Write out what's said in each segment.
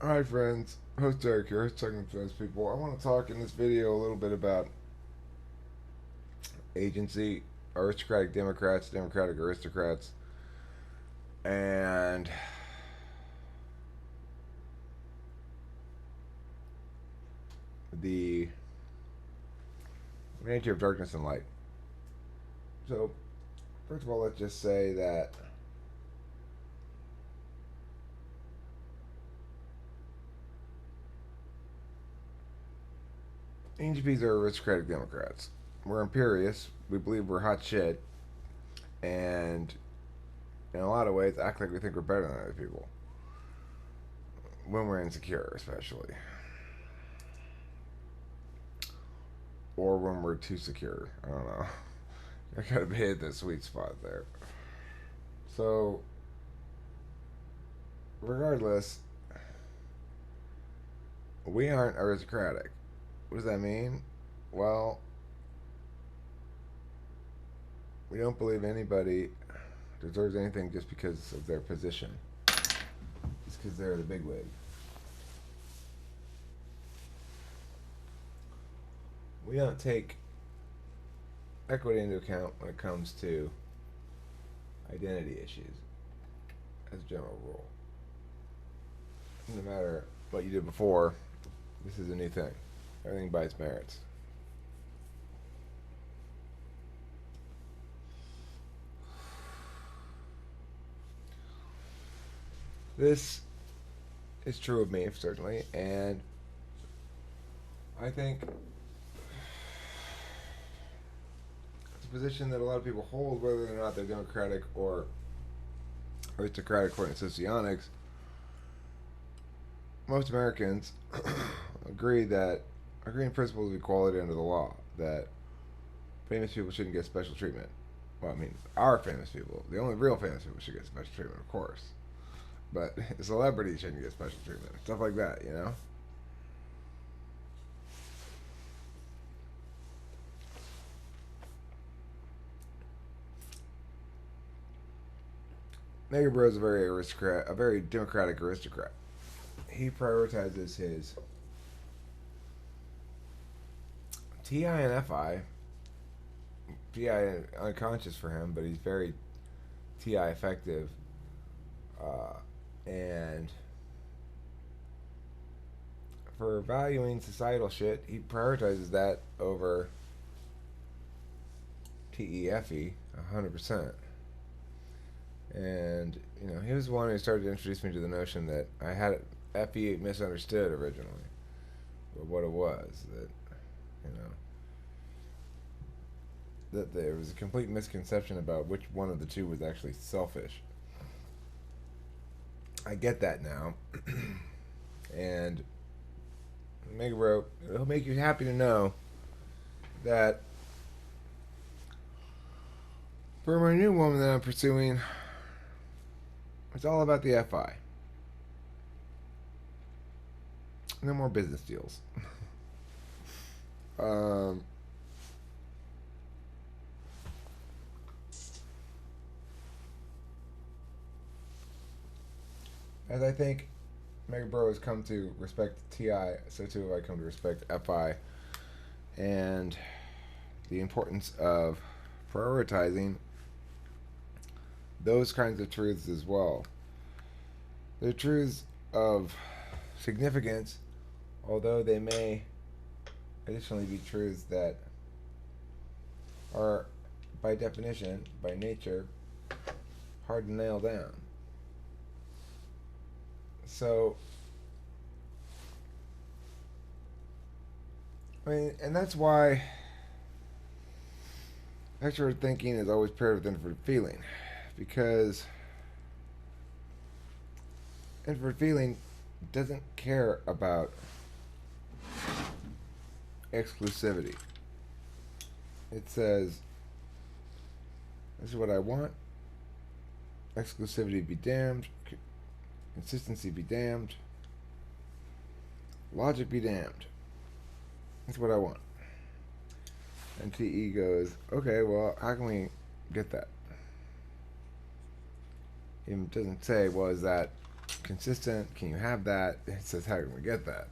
Hi friends, host Derek here, host talking to those people. I want to talk in this video a little bit about agency, aristocratic Democrats, democratic aristocrats, and the nature of darkness and light. So, first of all, let's just say that AGPs are aristocratic Democrats. We're imperious, we believe we're hot shit, and in a lot of ways act like we think we're better than other people. When we're insecure, especially. Or when we're too secure. I don't know. I gotta be at the sweet spot there. So, regardless, we aren't aristocratic. What does that mean? Well, we don't believe anybody deserves anything just because of their position. Just because they're the bigwig. We don't take equity into account when it comes to identity issues, as a general rule. No matter what you did before, this is a new thing. Everything by its merits. This is true of me, certainly, and I think it's a position that a lot of people hold, whether or not they're democratic or aristocratic according to socionics. Most Americans agree in principles of equality under the law, that famous people shouldn't get special treatment. Well, I mean, our famous people, the only real famous people should get special treatment, of course. But celebrities shouldn't get special treatment. Stuff like that, you know? Megabro is a very democratic aristocrat. He prioritizes his TI and FI. TI unconscious for him, but he's very TI effective. And for valuing societal shit, he prioritizes that over TEFE 100%. And, he was the one who started to introduce me to the notion that I had FE misunderstood originally. But what it was, that there was a complete misconception about which one of the two was actually selfish. I get that now. And Mega Bro, it'll make you happy to know that for my new woman that I'm pursuing, it's all about the FI. No more business deals. um, as I think Mega Bro has come to respect TI, so too have I come to respect FI, and the importance of prioritizing those kinds of truths as well. They're truths of significance, although they may additionally be truths that are, by definition, by nature, hard to nail down. So, and that's why extrovert thinking is always paired with introvert feeling, because introvert feeling doesn't care about exclusivity. It says, this is what I want. Exclusivity be damned. Consistency be damned. Logic be damned. That's what I want. And TE goes, okay, well, how can we get that? It doesn't say, well, is that consistent? Can you have that? It says, how can we get that?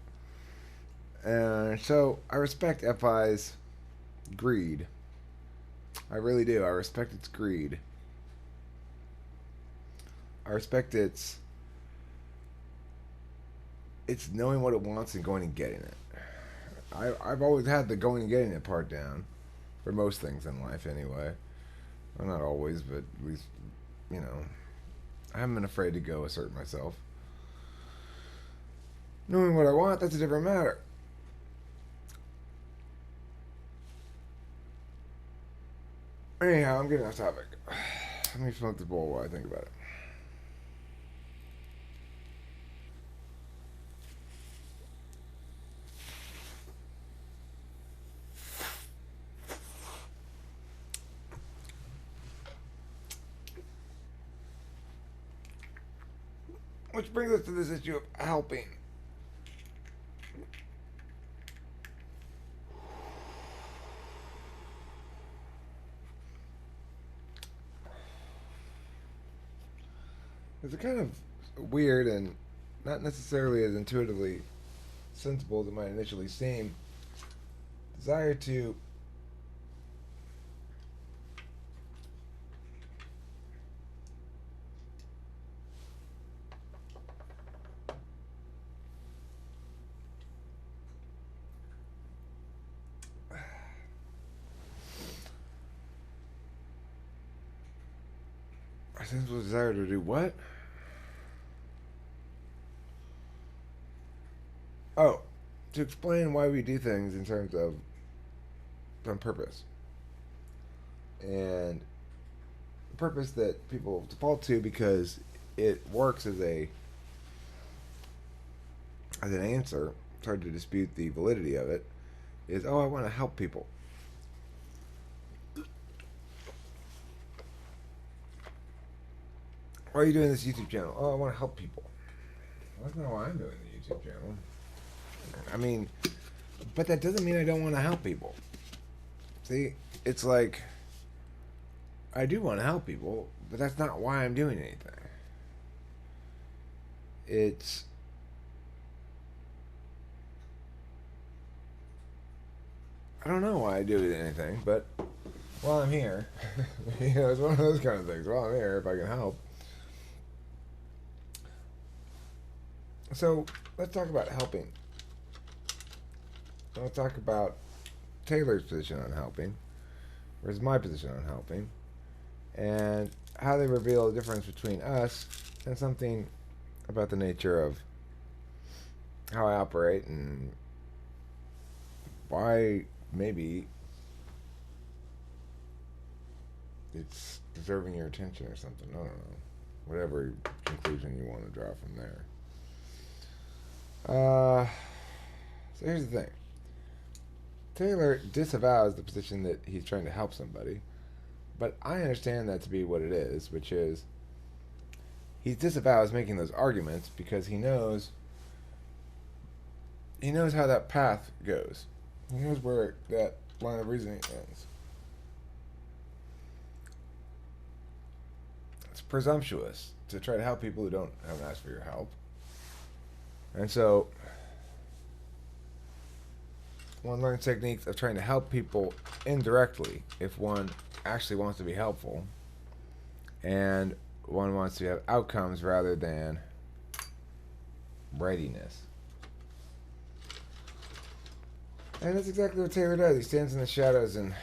And so I respect FI's greed. I really do. I respect its greed. I respect its knowing what it wants and going and getting it. I've always had the going and getting it part down for most things in life anyway. Well, not always, but at least, you know, I haven't been afraid to go assert myself. Knowing what I want, that's a different matter. Anyhow, I'm getting off topic. Let me smoke the bowl while I think about it. Which brings us to this issue of helping. It's a kind of weird and not necessarily as intuitively sensible as it might initially seem desire to a sensible desire to do what? Oh, to explain why we do things in terms of on purpose. And the purpose that people default to because it works as an answer, it's hard to dispute the validity of it, is, oh, I want to help people. Why are you doing this YouTube channel? Oh, I want to help people. Well, that's not why I'm doing the YouTube channel. I mean, but that doesn't mean I don't want to help people. See, it's like, I do want to help people, but that's not why I'm doing anything. It's, I don't know why I do anything, but while I'm here, you know, it's one of those kind of things. While I'm here, if I can help. So, let's talk about helping. Let's talk about Taylor's position on helping, versus my position on helping, and how they reveal the difference between us and something about the nature of how I operate and why maybe it's deserving your attention or something. I don't know. Whatever conclusion you want to draw from there. So here's the thing. Taylor disavows the position that he's trying to help somebody, but I understand that to be what it is, which is he disavows making those arguments because he knows how that path goes. He knows where that line of reasoning ends. It's presumptuous to try to help people who haven't asked for your help. And so one learns techniques of trying to help people indirectly if one actually wants to be helpful, and one wants to have outcomes rather than readiness. And that's exactly what Taylor does. He stands in the shadows and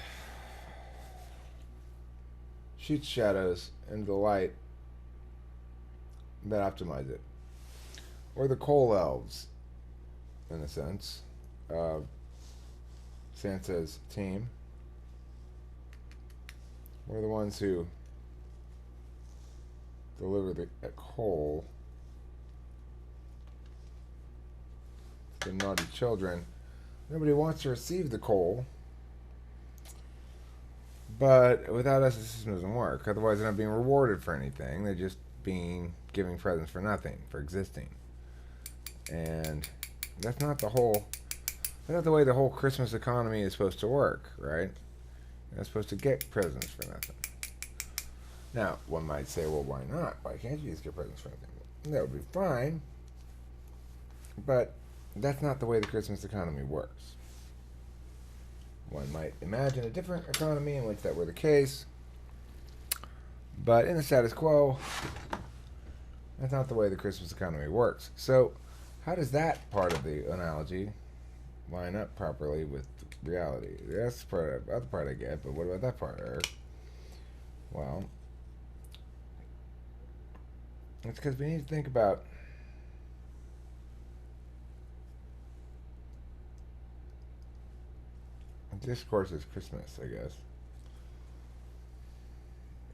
shoots shadows into the light that optimize it. Or the coal elves, in a sense. Sansa's team. We're the ones who deliver the coal to the naughty children. Nobody wants to receive the coal, but without us the system doesn't work. Otherwise they're not being rewarded for anything. They're just giving presents for nothing, for existing. And that's not the way the whole Christmas economy is supposed to work, right? You're not supposed to get presents for nothing. Now, one might say, well, why not? Why can't you just get presents for nothing? That would be fine, but that's not the way the Christmas economy works. One might imagine a different economy in which that were the case, but in the status quo, that's not the way the Christmas economy works. So, how does that part of the analogy line up properly with reality? That's the other part I get, but what about that part, Eric? Well, it's because we need to think about discourse as Christmas, I guess.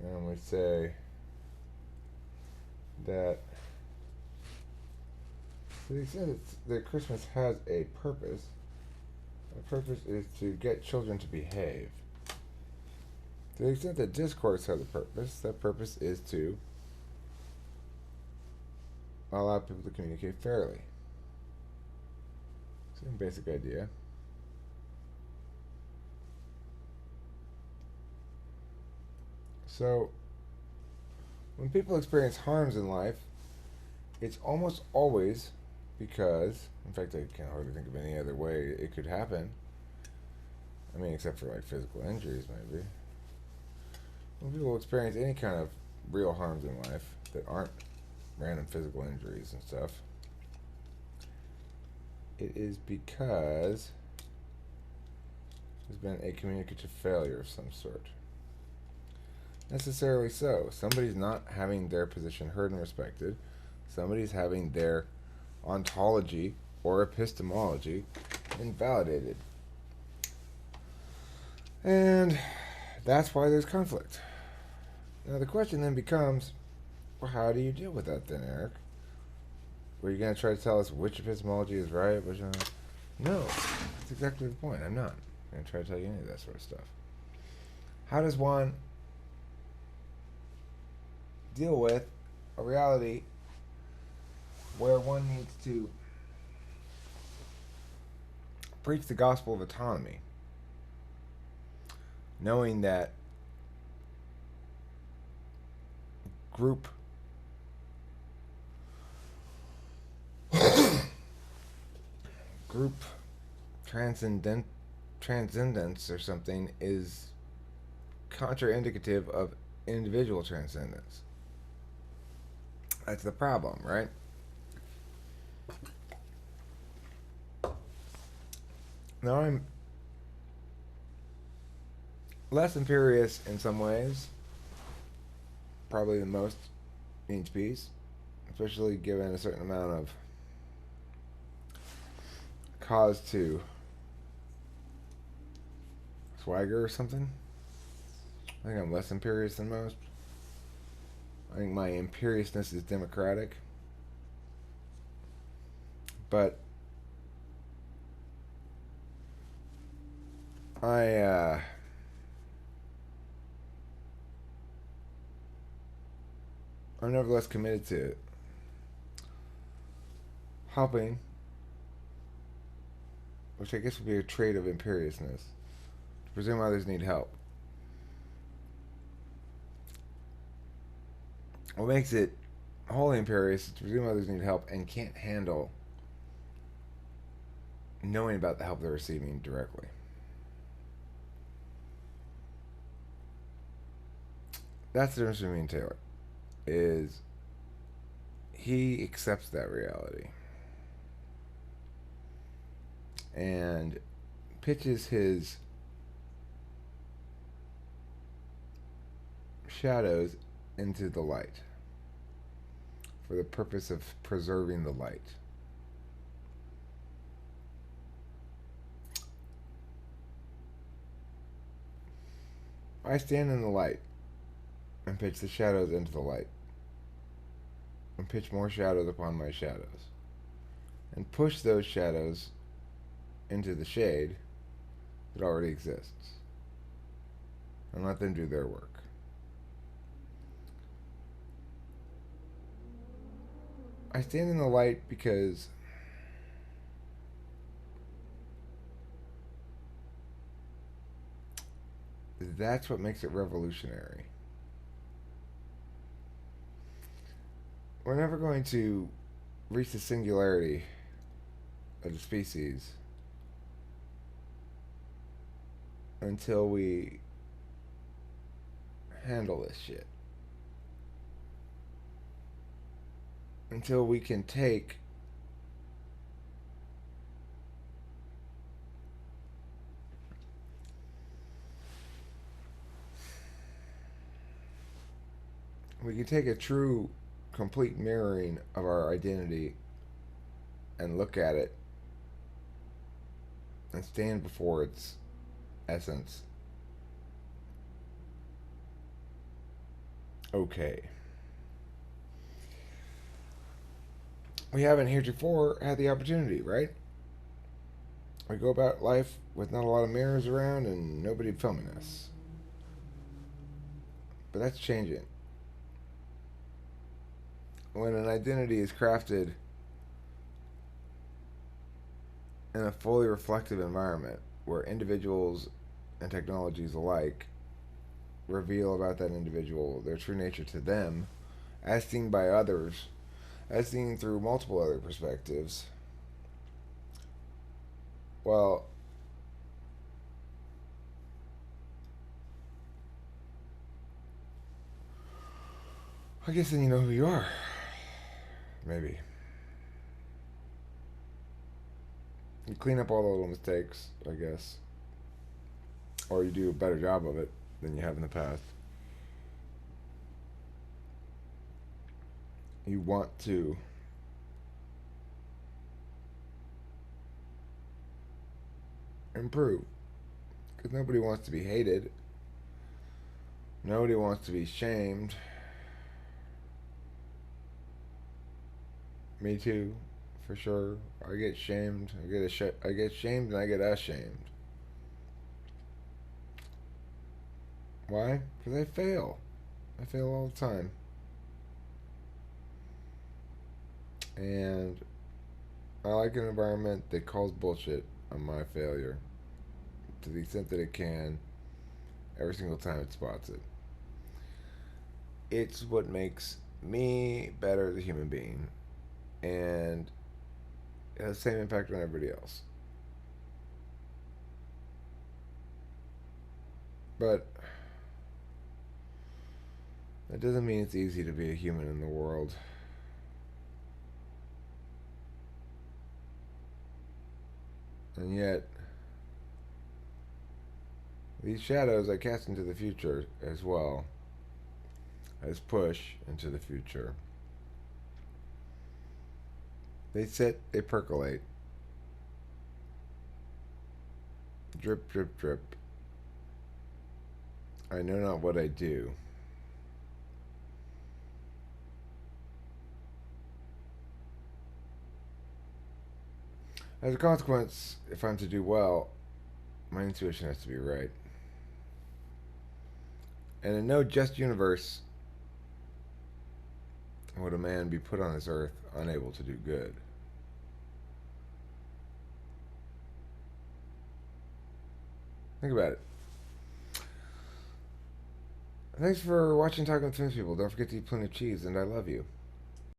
And we say that to the extent that Christmas has a purpose, the purpose is to get children to behave. To the extent that discourse has a purpose, that purpose is to allow people to communicate fairly. Same basic idea. So, when people experience harms in life, it's almost always because, in fact, I can't hardly think of any other way it could happen. I mean, except for like physical injuries, maybe. When people experience any kind of real harms in life that aren't random physical injuries and stuff, it is because there's been a communicative failure of some sort. Necessarily so. Somebody's not having their position heard and respected. Somebody's having their ontology or epistemology invalidated. And that's why there's conflict. Now the question then becomes, well, how do you deal with that then, Eric? Were you going to try to tell us which epistemology is right? Which one? No, that's exactly the point. I'm not going to try to tell you any of that sort of stuff. How does one deal with a reality where one needs to preach the gospel of autonomy, knowing that group transcendence or something is contraindicative of individual transcendence? That's the problem, right? Now I'm less imperious in some ways, probably the most means peace, especially given a certain amount of cause to swagger or something. I think I'm less imperious than most. I think my imperiousness is democratic. But I'm nevertheless committed to helping, which I guess would be a trait of imperiousness, to presume others need help. What makes it wholly imperious is to presume others need help and can't handle knowing about the help they're receiving directly. That's the difference between me and Taylor, is he accepts that reality and pitches his shadows into the light for the purpose of preserving the light. I stand in the light and pitch the shadows into the light and pitch more shadows upon my shadows and push those shadows into the shade that already exists and let them do their work. I stand in the light because that's what makes it revolutionary. we're never going to reach the singularity of the species until we handle this shit. Until we can take a true, complete mirroring of our identity and look at it and stand before its essence. Okay. We haven't heretofore had the opportunity, right? We go about life with not a lot of mirrors around and nobody filming us. But that's changing. When an identity is crafted in a fully reflective environment where individuals and technologies alike reveal about that individual their true nature to them, as seen by others, as seen through multiple other perspectives, well, I guess then you know who you are. Maybe. You clean up all the little mistakes, I guess. Or you do a better job of it than you have in the past. You want to improve. Because nobody wants to be hated. Nobody wants to be shamed. Me too, for sure. I get shamed. I get shamed and I get ashamed. Why? Because I fail. I fail all the time. And I like an environment that calls bullshit on my failure to the extent that it can every single time it spots it. It's what makes me better as a human being, and it has the same impact on everybody else. But that doesn't mean it's easy to be a human in the world. And yet, these shadows I cast into the future as well as push into the future. They sit, they percolate. Drip, drip, drip. I know not what I do. As a consequence, if I'm to do well, my intuition has to be right. And in no just universe would a man be put on this earth unable to do good. Think about it. Thanks for watching Talking with Famous People. Don't forget to eat plenty of cheese, and I love you.